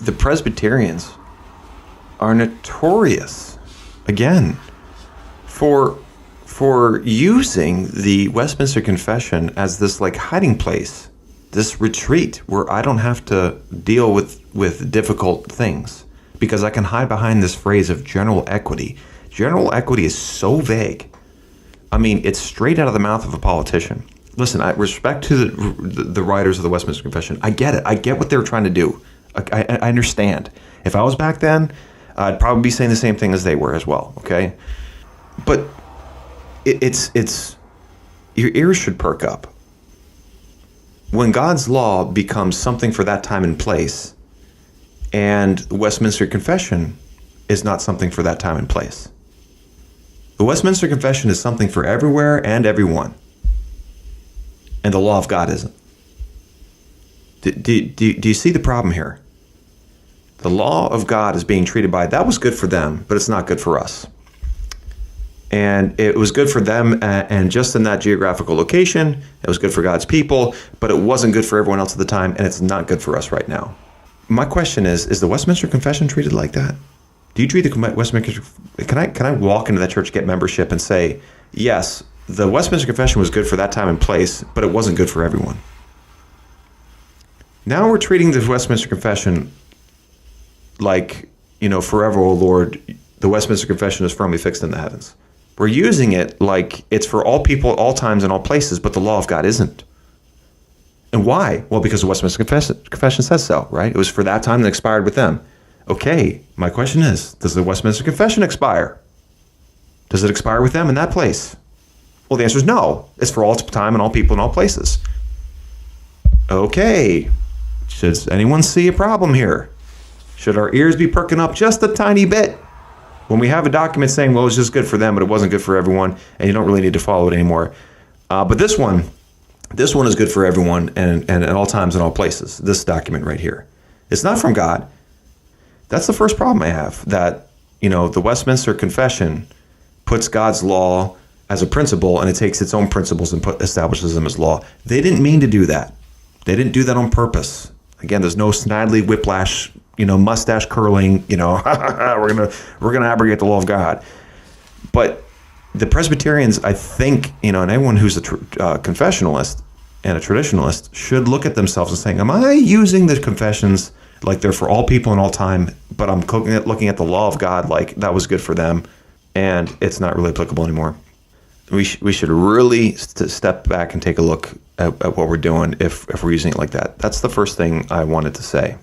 the Presbyterians are notorious, again, for using the Westminster Confession as this like hiding place, this retreat where I don't have to deal with difficult things because I can hide behind this phrase of general equity. General equity is so vague. I mean, it's straight out of the mouth of a politician. Listen, I respect to the writers of the Westminster Confession. I get it. I get what they're trying to do. I understand. If I was back then, I'd probably be saying the same thing as they were as well. Okay, but it's your ears should perk up when God's law becomes something for that time and place, and the Westminster Confession is not something for that time and place. The Westminster Confession is something for everywhere and everyone, and the law of God isn't. Do you see the problem here? The law of God is being treated by, that was good for them, but it's not good for us. And it was good for them and just in that geographical location, it was good for God's people, but it wasn't good for everyone else at the time, and it's not good for us right now. My question is the Westminster Confession treated like that? Do you treat the Westminster, can I walk into that church, get membership, and say, yes, the Westminster Confession was good for that time and place, but it wasn't good for everyone? Now we're treating the Westminster Confession like, forever, O Lord, the Westminster Confession is firmly fixed in the heavens. We're using it like it's for all people, all times, and all places, but the law of God isn't. And why? Well, because the Westminster Confession says so, right? It was for that time that expired with them. Okay, my question is, does the Westminster Confession expire? Does it expire with them in that place? Well, the answer is no. It's for all time and all people and all places. Okay, should anyone see a problem here? Should our ears be perking up just a tiny bit when we have a document saying, well, it's just good for them, but it wasn't good for everyone, and you don't really need to follow it anymore? But this one is good for everyone and at all times and all places. This document right here. It's not from God. That's the first problem I have, that, the Westminster Confession puts God's law as a principle, and it takes its own principles and establishes them as law. They didn't mean to do that. They didn't do that on purpose. Again, there's no Snidely whiplash, mustache curling, we're gonna abrogate the law of God. But the Presbyterians, I think, and anyone who's a confessionalist and a traditionalist should look at themselves and saying, am I using the confessions like they're for all people and all time, but I'm looking at the law of God like that was good for them, and it's not really applicable anymore? We should really step back and take a look at what we're doing if we're using it like that. That's the first thing I wanted to say.